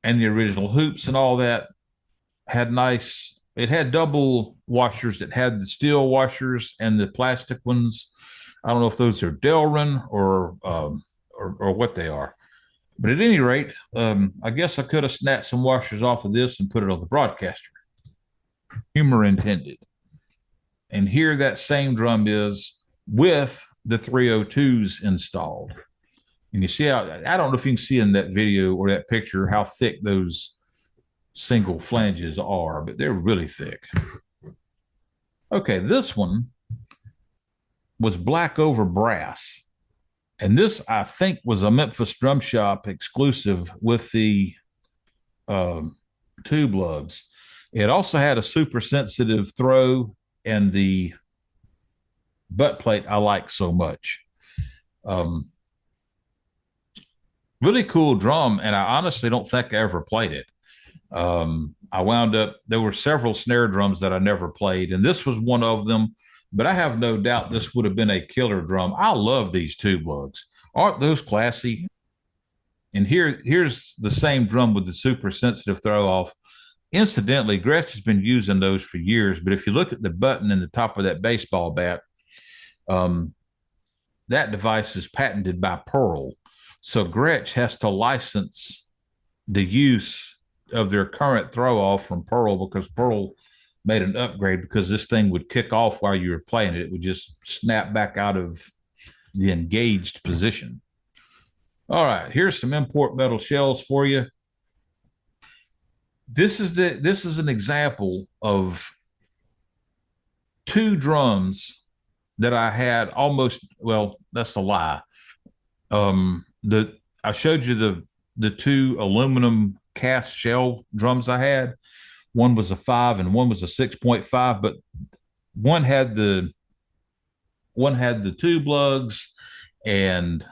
and the original hoops and all that. Had nice. It had double washers. It had the steel washers and the plastic ones. I don't know if those are Delrin or what they are. But at any rate, I guess I could have snatched some washers off of this and put it on the broadcaster. Humor intended. And here that same drum is with the 302s installed. And you see how, I don't know if you can see in that video or that picture how thick those single flanges are, but they're really thick. Okay, this one was black over brass. And this, I think, was a Memphis Drum Shop exclusive with the tube lugs. It also had a super sensitive throw and the butt plate I like so much. Really cool drum, and I honestly don't think I ever played it. I wound up, there were several snare drums that I never played, and this was one of them, but I have no doubt this would have been a killer drum. I love these tube lugs. Aren't those classy? And here's the same drum with the super sensitive throw off. Incidentally, Gretsch has been using those for years, but if you look at the button in the top of that baseball bat, that device is patented by Pearl. So Gretsch has to license the use of their current throw off from Pearl because Pearl made an upgrade because this thing would kick off while you were playing it. It would just snap back out of the engaged position. All right, here's some import metal shells for you. This is an example of two drums that I had almost, well, that's a lie. I showed you the two aluminum cast shell drums I had. One was a 5 and one was a 6.5, but one had the tube lugs and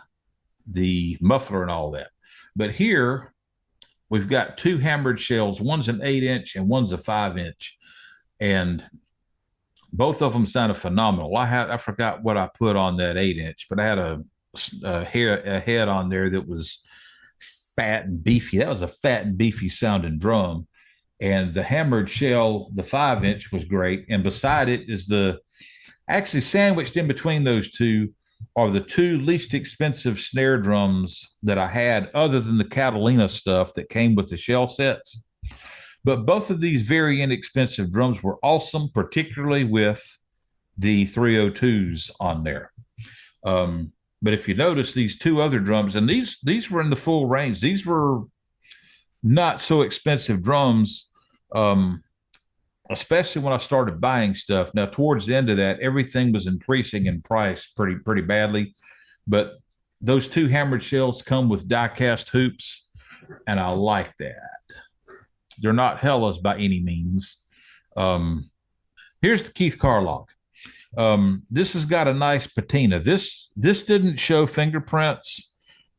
the muffler and all that. But here we've got two hammered shells. One's an 8-inch and one's a 5-inch, and both of them sounded phenomenal. I forgot what I put on that 8-inch, but I had a head on there that was fat and beefy. That was a fat and beefy sounding drum. And the hammered shell, the 5-inch, was great. And beside it is actually sandwiched in between those two are the two least expensive snare drums that I had, other than the Catalina stuff that came with the shell sets. But both of these very inexpensive drums were awesome, particularly with the 302s on there. But if you notice these two other drums, and these were in the full range. These were not so expensive drums, especially when I started buying stuff. Now, towards the end of that, everything was increasing in price pretty badly. But those two hammered shells come with die-cast hoops, and I like that. They're not Hellas by any means. Here's the Keith Carlock. This has got a nice patina. This didn't show fingerprints.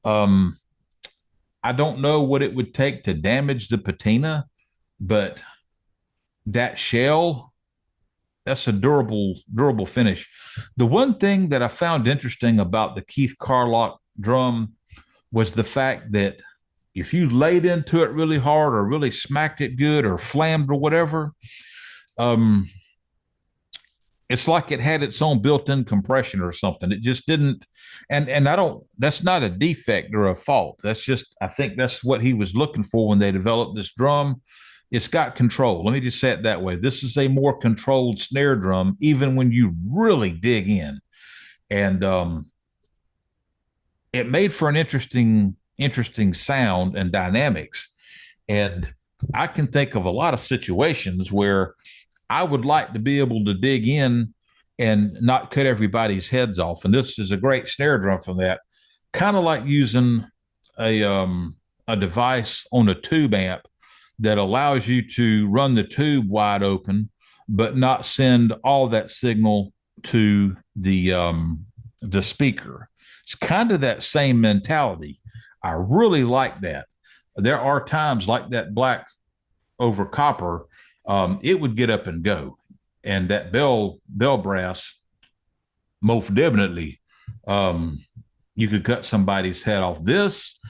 I don't know what it would take to damage the patina, but that shell, that's a durable finish. The one thing that I found interesting about the Keith Carlock drum was the fact that if you laid into it really hard or really smacked it good or flammed or whatever, it's like it had its own built-in compression or something. It just didn't, and that's not a defect or a fault. That's just, I think that's what he was looking for when they developed this drum. It's got control. Let me just say it that way. This is a more controlled snare drum, even when you really dig in. And it made for an interesting sound and dynamics. And I can think of a lot of situations where I would like to be able to dig in and not cut everybody's heads off. And this is a great snare drum for that. kind of like using a device on a tube amp that allows you to run the tube wide open, but not send all that signal to the speaker. It's kind of that same mentality. I really like that. There are times like that black over copper, it would get up and go, and that bell brass, most definitely, um, you could cut somebody's head off. This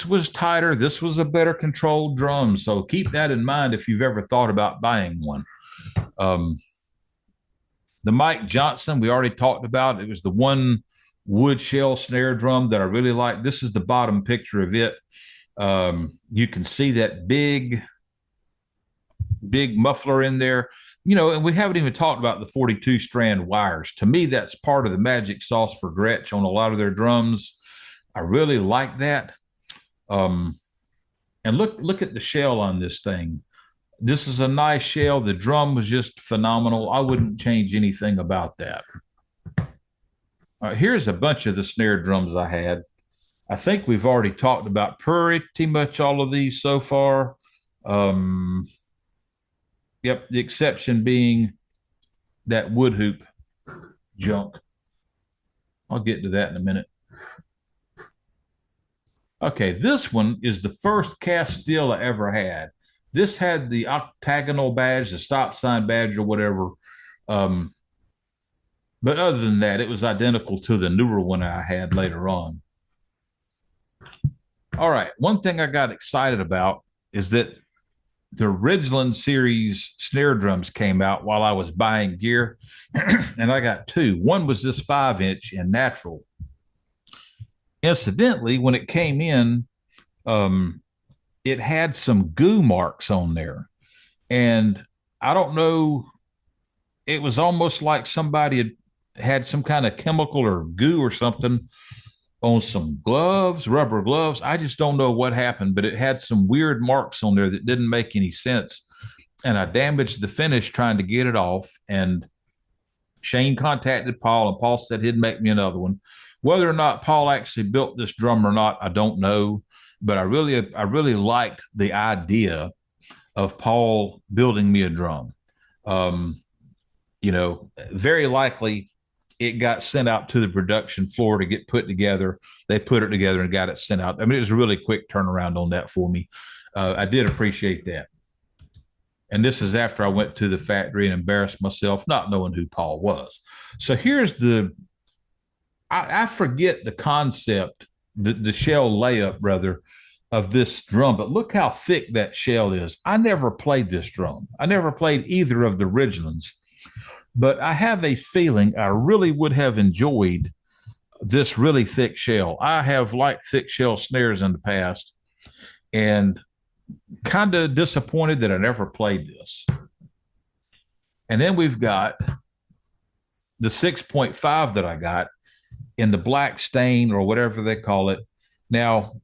was tighter. This was a better controlled drum. So keep that in mind if you've ever thought about buying one. Um, the Mike Johnson, we already talked about. It was the one wood shell snare drum that I really like. This is the bottom picture of it. You can see that big muffler in there. And we haven't even talked about the 42 strand wires. To me, that's part of the magic sauce for Gretsch on a lot of their drums. I really like that. And look at the shell on this thing. This is a nice shell. The drum was just phenomenal. I wouldn't change anything about that. Here's a bunch of the snare drums I had. I think we've already talked about pretty much all of these so far. Yep, the exception being that wood hoop junk. I'll get to that in a minute. Okay, this one is the first cast steel I ever had. This had the octagonal badge, the stop sign badge, or whatever. Um, but other than that, it was identical to the newer one I had later on. All right, one thing I got excited about is that the Ridgeland series snare drums came out while I was buying gear, and I got two. One was this 5-inch in natural. Incidentally, when it came in, it had some goo marks on there. And I don't know, it was almost like somebody had some kind of chemical or goo or something on some gloves, rubber gloves. I just don't know what happened, but it had some weird marks on there that didn't make any sense. And I damaged the finish trying to get it off. And Shane contacted Paul, and Paul said he'd make me another one. Whether or not Paul actually built this drum or not, I don't know. But I really liked the idea of Paul building me a drum. Very likely it got sent out to the production floor to get put together. They put it together and got it sent out. I mean, it was a really quick turnaround on that for me. I did appreciate that. And this is after I went to the factory and embarrassed myself, not knowing who Paul was. So here's I forget the concept, the shell layup, rather, of this drum, but look how thick that shell is. I never played this drum. I never played either of the Ridgelands, but I have a feeling I really would have enjoyed this really thick shell. I have liked thick shell snares in the past, and kind of disappointed that I never played this. And then we've got the 6.5 that I got in the black stain or whatever they call it. Now,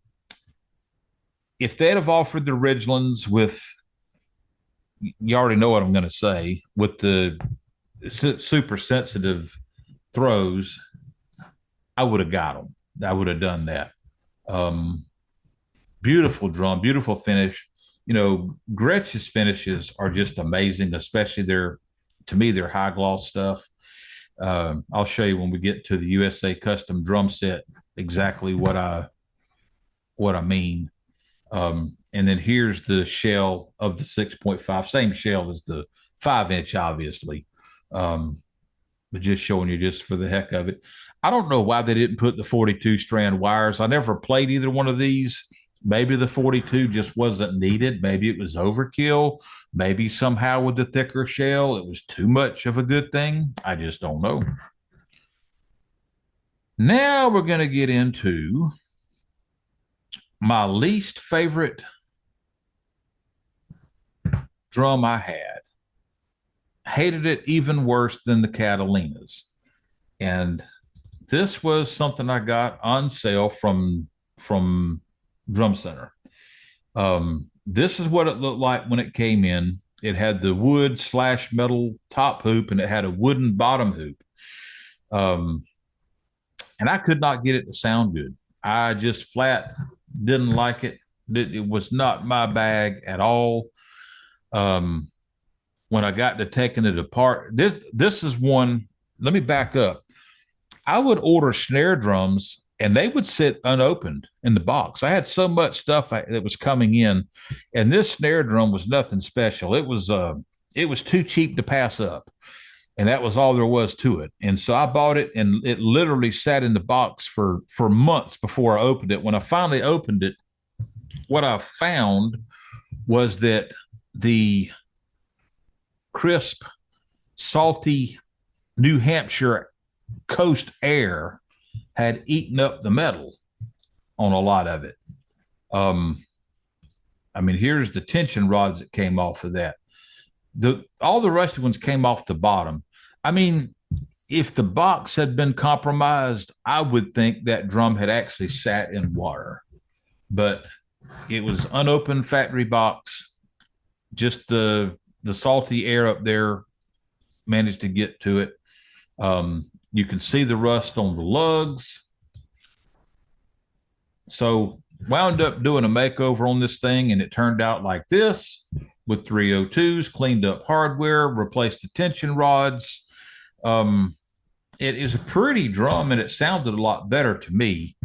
if they'd have offered the Ridgelands with, you already know what I'm going to say, with the super sensitive throws, I would have got them. I would have done that. Beautiful drum, beautiful finish. Gretsch's finishes are just amazing, especially their high gloss stuff. I'll show you when we get to the USA custom drum set exactly what I mean. And then here's the shell of the 6.5, same shell as the 5-inch, obviously. But just showing you just for the heck of it. I don't know why they didn't put the 42 strand wires. I never played either one of these. Maybe the 42 just wasn't needed. Maybe it was overkill. Maybe somehow with the thicker shell, it was too much of a good thing. I just don't know. Now we're going to get into my least favorite drum I had. Hated it even worse than the Catalinas. And this was something I got on sale from Drum Center. This is what it looked like when it came in. It had the wood / metal top hoop, and it had a wooden bottom hoop. And I could not get it to sound good. I just flat didn't like it. It was not my bag at all. Um, when I got to taking it apart, this is one. Let me back up. I would order snare drums and they would sit unopened in the box. I had so much stuff that was coming in, and this snare drum was nothing special. It was too cheap to pass up, and that was all there was to it. And so I bought it, and it literally sat in the box for months before I opened it. When I finally opened it, what I found was that the crisp, salty New Hampshire coast air had eaten up the metal on a lot of it. I mean, here's the tension rods that came off of that. All the rusty ones came off the bottom. I mean, if the box had been compromised, I would think that drum had actually sat in water, but it was unopened factory box. Just the salty air up there managed to get to it. You can see the rust on the lugs. So wound up doing a makeover on this thing, and it turned out like this with 302s, cleaned up hardware, replaced the tension rods. It is a pretty drum, and it sounded a lot better to me.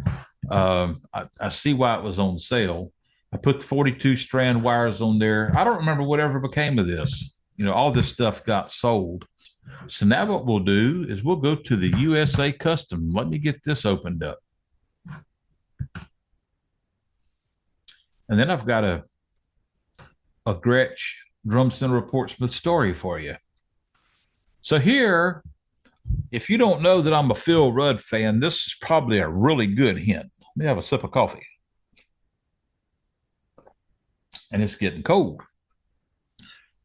I see why it was on sale. I put the 42 strand wires on there. I don't remember whatever became of this. You know, all this stuff got sold. So now what we'll do is we'll go to the USA Custom. Let me get this opened up. And then I've got a Gretsch Drum Center Portsmouth story for you. So here, if you don't know that I'm a Phil Rudd fan, this is probably a really good hint. Let me have a sip of coffee. And it's getting cold.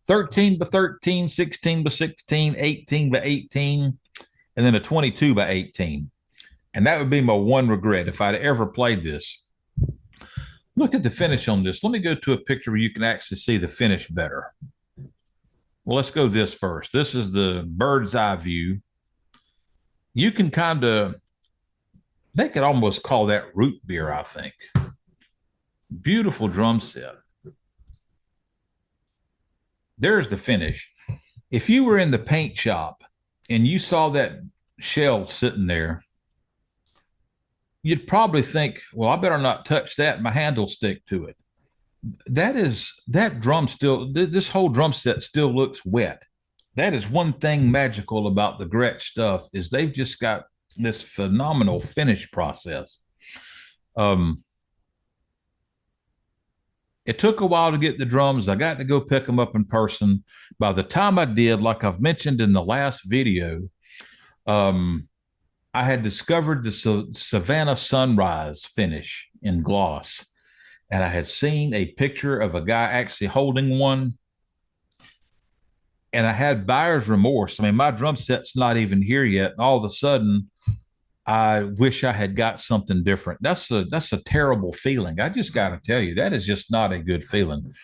13 by 13, 16 by 16, 18 by 18, and then a 22 by 18. And that would be my one regret if I'd ever played this. Look at the finish on this. Let me go to a picture where you can actually see the finish better. Well, let's go this first. This is the bird's eye view. You can kind of, they could almost call that root beer, I think. Beautiful drum set. There's the finish. If you were in the paint shop and you saw that shell sitting there, you'd probably think, well, I better not touch that. My hand will stick to it. That drum still, this whole drum set still looks wet. That is one thing magical about the Gretsch stuff, is they've just got this phenomenal finish process. It took a while to get the drums. I got to go pick them up in person. By the time I did, like I've mentioned in the last video, I had discovered the Savannah Sunrise finish in gloss. And I had seen a picture of a guy actually holding one. And I had buyer's remorse. I mean, my drum set's not even here yet. And all of a sudden, I wish I had got something different. That's a terrible feeling. I just got to tell you, that is just not a good feeling.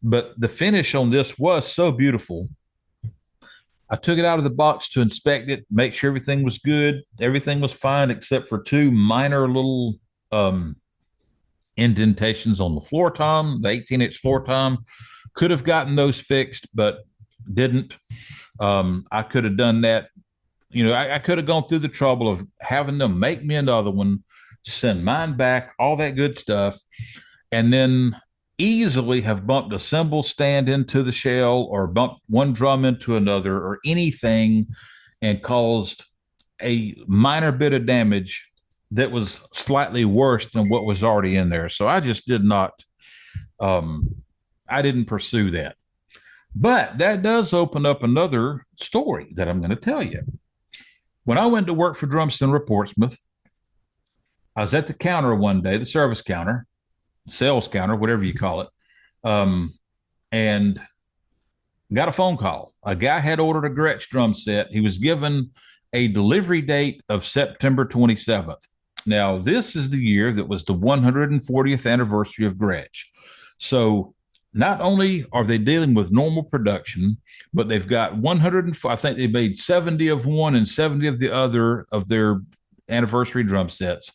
But the finish on this was so beautiful. I took it out of the box to inspect it, make sure everything was good. Everything was fine except for two minor little indentations on the floor tom, the 18-inch floor tom. Could have gotten those fixed, but didn't. I could have done that. You know, I could have gone through the trouble of having them make me another one, send mine back, all that good stuff, and then easily have bumped a cymbal stand into the shell or bumped one drum into another or anything and caused a minor bit of damage that was slightly worse than what was already in there. So I just did not, I didn't pursue that. But that does open up another story that I'm going to tell you. When I went to work for Drum Center Portsmouth, I was at the counter one day, the service counter, sales counter, whatever you call it, and got a phone call. A guy had ordered a Gretsch drum set. He was given a delivery date of September 27th. Now, this is the year that was the 140th anniversary of Gretsch. So not only are they dealing with normal production, but they've got 104, I think they made 70 of one and 70 of the other of their anniversary drum sets.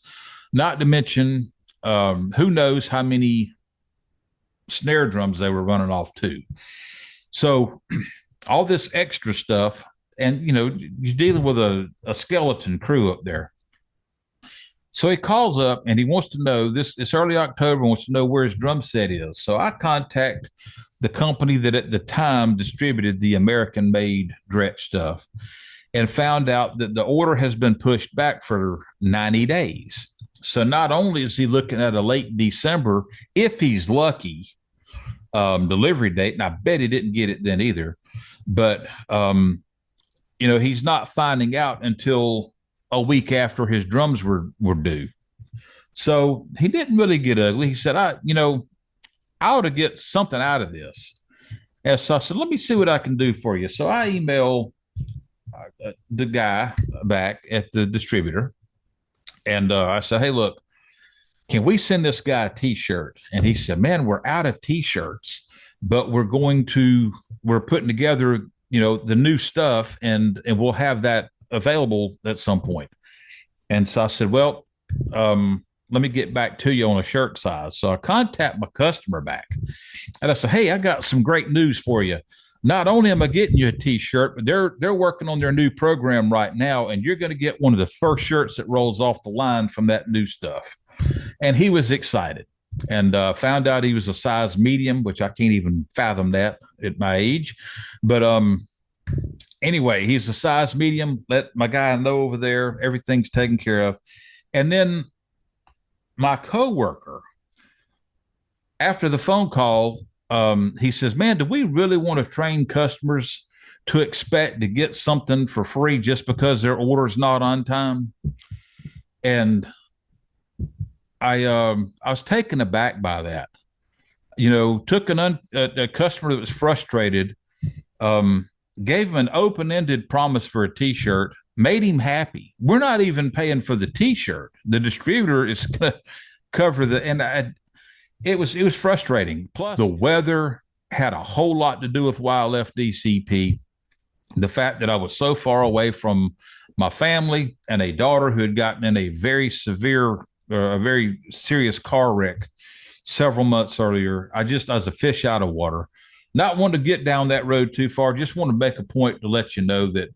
Not to mention, who knows how many snare drums they were running off too. So all this extra stuff, and you're dealing with a skeleton crew up there. So he calls up and he wants to know this. It's early October, wants to know where his drum set is. So I contact the company that at the time distributed the American made Gretsch stuff and found out that the order has been pushed back for 90 days. So not only is he looking at a late December, if he's lucky, delivery date, and I bet he didn't get it then either, but he's not finding out until a week after his drums were due. So he didn't really get ugly. He said, I ought to get something out of this. And so I said, let me see what I can do for you. So I email the guy back at the distributor, and I said, hey, look, can we send this guy a t-shirt? And he said, man, we're out of t-shirts, but we're putting together, the new stuff, and we'll have that available at some point. And so I said, well, let me get back to you on a shirt size. So I contact my customer back and I said, hey, I got some great news for you. Not only am I getting you a t-shirt, but they're working on their new program right now, and you're going to get one of the first shirts that rolls off the line from that new stuff. And he was excited, and found out he was a size medium, which I can't even fathom that at my age. But anyway, he's a size medium. Let my guy know over there, everything's taken care of. And then my coworker, after the phone call, he says, man, do we really want to train customers to expect to get something for free just because their order's not on time? And I was taken aback by that. Took a customer that was frustrated, gave him an open-ended promise for a t-shirt, made him happy. We're not even paying for the t-shirt. The distributor is going to cover it was frustrating. Plus, the weather had a whole lot to do with why I left DCP. The fact that I was so far away from my family and a daughter who had gotten in a very serious car wreck several months earlier. I was a fish out of water. Not wanting to get down that road too far. Just want to make a point to let you know that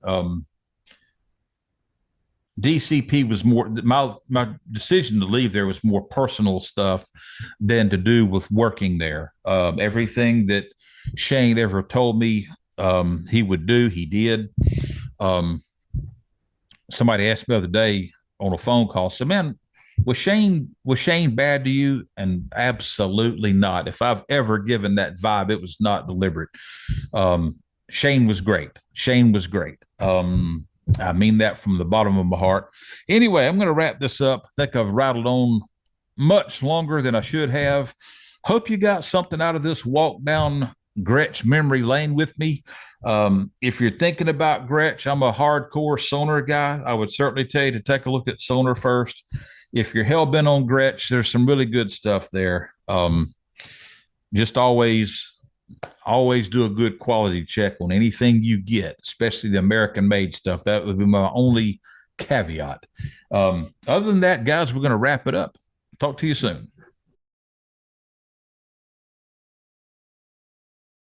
DCP was more, my decision to leave there was more personal stuff than to do with working there. Everything that Shane ever told me he would do, he did. Somebody asked me the other day on a phone call, said, man, was Shane bad to you? And absolutely not. If I've ever given that vibe, it was not deliberate. Shane was great. I mean that from the bottom of my heart. Anyway, I'm going to wrap this up. I think I've rattled on much longer than I should have. Hope you got something out of this walk down Gretsch memory lane with me. If you're thinking about Gretsch, I'm a hardcore Sonar guy. I would certainly tell you to take a look at Sonar first. If you're hell-bent on Gretsch, there's some really good stuff there. Just always do a good quality check on anything you get, especially the American-made stuff. That would be my only caveat. Other than that, guys, we're going to wrap it up. Talk to you soon.